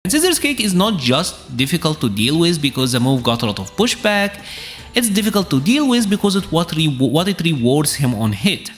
And Scissors Kick is not just difficult to deal with because the move got a lot of pushback, it's difficult to deal with because of what it rewards him on hit.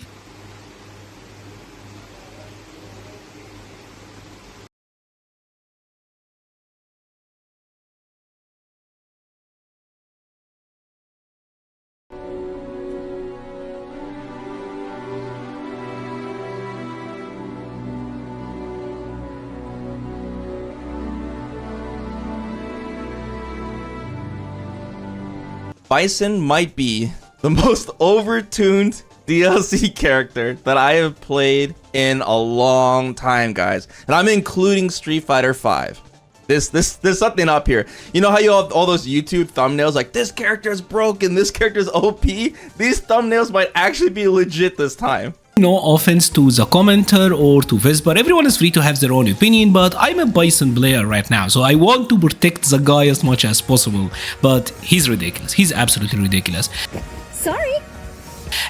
Bison might be the most overtuned DLC character that I have played in a long time, guys. And I'm including Street Fighter 5. There's something up here. You know how you have all those YouTube thumbnails like this character is broken, this character is OP? These thumbnails might actually be legit this time. No offense to the commenter or to Vesper, everyone is free to have their own opinion, but I'm a Bison player right now, so I want to protect the guy as much as possible. But he's ridiculous, he's absolutely ridiculous. Sorry.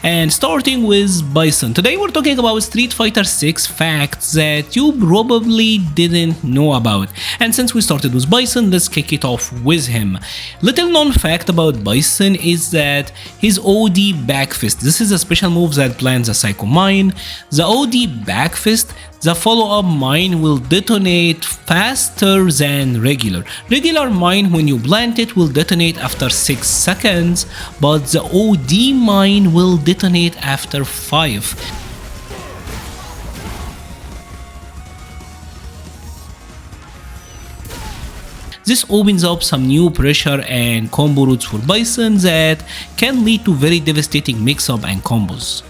And starting with Bison, today we're talking about Street Fighter 6 facts that you probably didn't know about. And since we started with Bison, let's kick it off with him. Little known fact about Bison is that his OD back fist, this is a special move that plants a Psycho Mine. The OD back fist, the follow-up mine will detonate faster than regular. Regular mine, when you plant it, will detonate after 6 seconds, but the OD mine will detonate after 5. This opens up some new pressure and combo routes for Bison that can lead to very devastating mix-up and combos.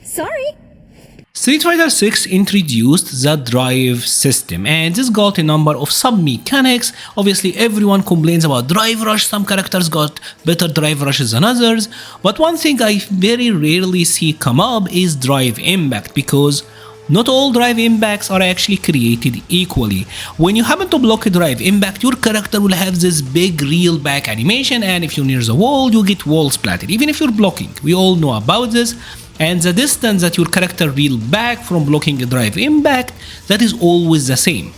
Sorry. Street Fighter 6 introduced the drive system, and this got a number of sub-mechanics. Obviously everyone complains about drive rush, some characters got better drive rushes than others, but one thing I very rarely see come up is drive impact, because not all drive impacts are actually created equally. When you happen to block a drive impact, your character will have this big reel back animation, and if you're near the wall, you get wall splatted, even if you're blocking. We all know about this. And the distance that your character reel back from blocking a drive impact, that is always the same.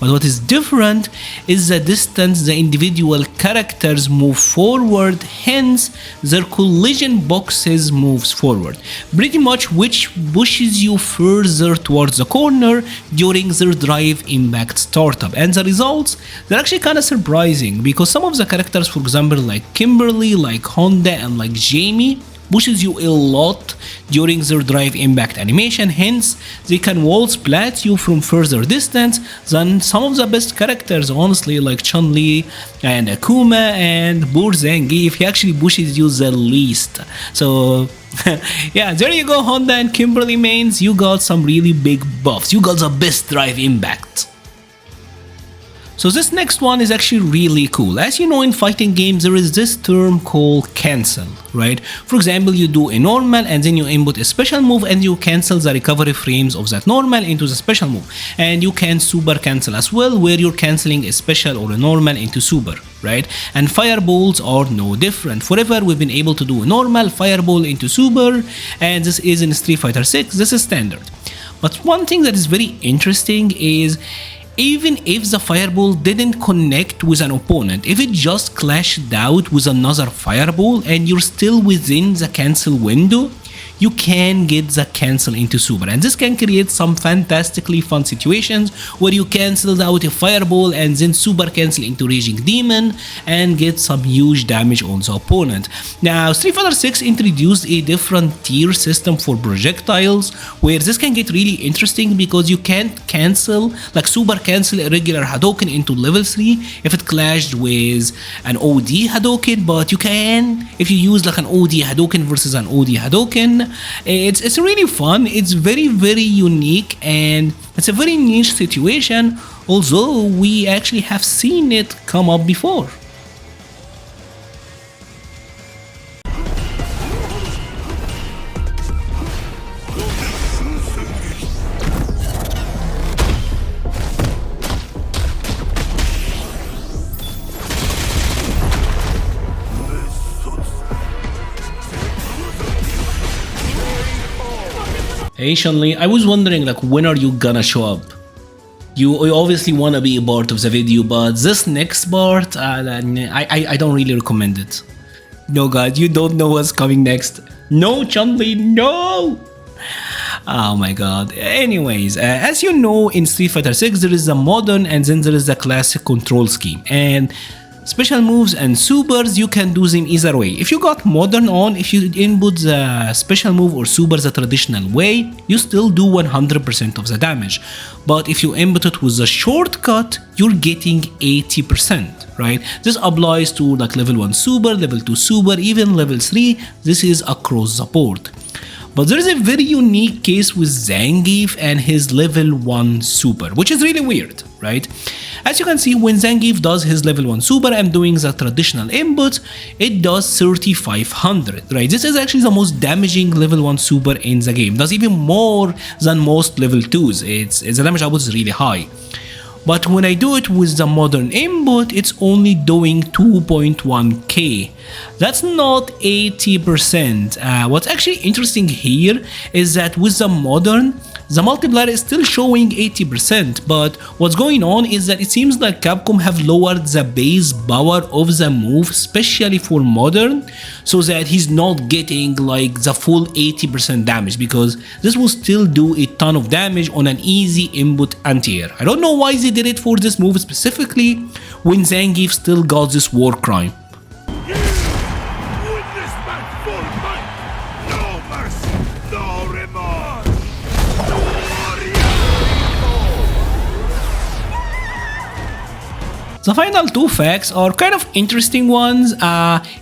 But what is different is the distance the individual characters move forward, hence their collision boxes moves forward. Pretty much which pushes you further towards the corner during their drive impact startup. And the results, they're actually kind of surprising, because some of the characters, for example like Kimberly, like Honda and like Jamie, pushes you a lot during their drive impact animation, hence they can wall splat you from further distance than some of the best characters, honestly, like Chun-Li and Akuma and poor Zangief. He actually pushes you the least. So yeah, there you go, Honda and Kimberly mains, you got some really big buffs, you got the best drive impact. So this next one is actually really cool. As you know, in fighting games there is this term called cancel, right? For example, you do a normal and then you input a special move and you cancel the recovery frames of that normal into the special move. And you can super cancel as well, where you're canceling a special or a normal into super, right? And fireballs are no different. Forever we've been able to do a normal fireball into super, and this is in Street Fighter 6, this is standard. But one thing that is very interesting is, even if the fireball didn't connect with an opponent, if it just clashed out with another fireball and you're still within the cancel window, you can get the cancel into super, and this can create some fantastically fun situations where you cancel out a fireball and then super cancel into raging demon and get some huge damage on the opponent. Now Street Fighter 6 introduced a different tier system for projectiles, where this can get really interesting because you can't cancel, like super cancel a regular Hadouken into level 3 if it clashed with an OD Hadouken, but you can if you use like an OD Hadouken versus an OD Hadouken. It's really fun, it's very unique, and it's a very niche situation, although we actually have seen it come up before. Hey Shanli, I was wondering like when are you gonna show up? You obviously wanna be a part of the video, but this next part, I don't really recommend it. No god, you don't know what's coming next. No Shanli, no! Oh my god. Anyways, as you know, in Street Fighter 6 there is a modern and then there is a classic control scheme, and special moves and supers, you can do them either way. If you got modern on, if you input the special move or super the traditional way, you still do 100% of the damage. But if you input it with the shortcut, you're getting 80%, right? This applies to like level 1 super, level 2 super, even level 3. This is across the board. But there is a very unique case with Zangief and his level 1 super, which is really weird, right? As you can see, when Zangief does his level 1 super and doing the traditional input, it does 3500, right? This is actually the most damaging level 1 super in the game. It does even more than most level 2s. The damage output is really high. But when I do it with the modern input, it's only doing 2.1k. That's not 80%. What's actually interesting here is that with the modern, the multiplier is still showing 80%, but what's going on is that it seems like Capcom have lowered the base power of the move, especially for modern, so that he's not getting like the full 80% damage, because this will still do a ton of damage on an easy input anti-air. I don't know why they did it for this move specifically when Zangief still got this war crime. The final two facts are kind of interesting ones.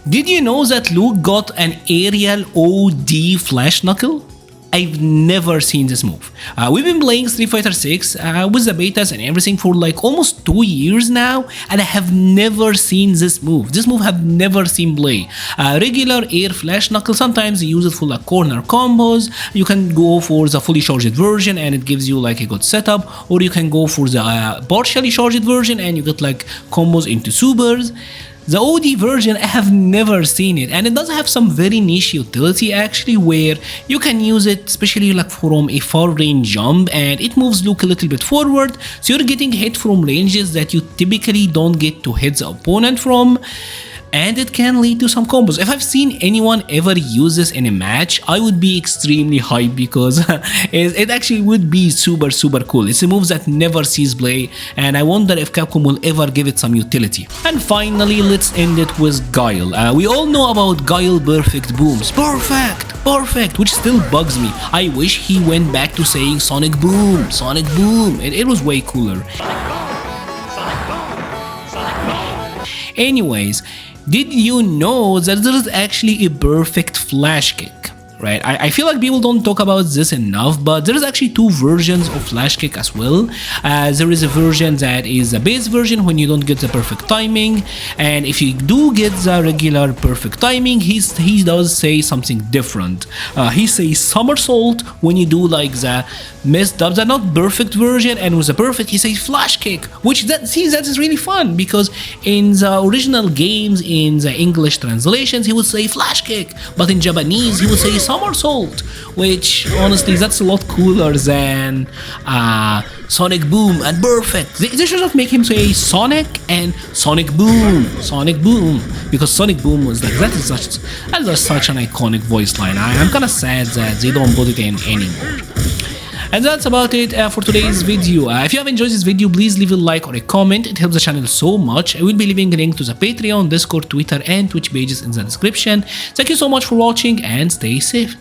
Did you know that Luke got an aerial OD flash knuckle? I've never seen this move. We've been playing Street Fighter 6 with the betas and everything for like almost 2 years now, and I have never seen this move. This move I've never seen play. Regular air flash knuckle, sometimes you use it for like corner combos. You can go for the fully charged version and it gives you like a good setup, or you can go for the partially charged version and you get like combos into supers. The OD version, I have never seen it, and it does have some very niche utility actually, where you can use it especially like from a far range jump, and it moves Luke a little bit forward, so you're getting hit from ranges that you typically don't get to hit the opponent from, and it can lead to some combos. If I've seen anyone ever use this in a match, I would be extremely hyped, because it actually would be super cool. It's a move that never sees play, and I wonder if Capcom will ever give it some utility. And finally, let's end it with Guile. We all know about Guile perfect booms. Perfect, which still bugs me. I wish he went back to saying Sonic Boom. It was way cooler. Anyways, did you know that there is actually a perfect flash kick? Right, I feel like people don't talk about this enough, but there is actually two versions of flash kick as well. There is a version that is the base version when you don't get the perfect timing, and if you do get the regular perfect timing, he does say something different. He says somersault when you do like the messed up, the not perfect version, and with the perfect he says flash kick, which that is really fun, because in the original games, in the English translations, he would say flash kick, but in Japanese he would say somersault, which honestly that's a lot cooler than Sonic Boom and Perfect. They should have make him say Sonic and Sonic Boom, because Sonic Boom was like that is such an iconic voice line. I'm kind of sad that they don't put it in anymore. And that's about it for today's video. If you have enjoyed this video, please leave a like or a comment. It helps the channel so much. I will be leaving a link to the Patreon, Discord, Twitter, and Twitch pages in the description. Thank you so much for watching and stay safe.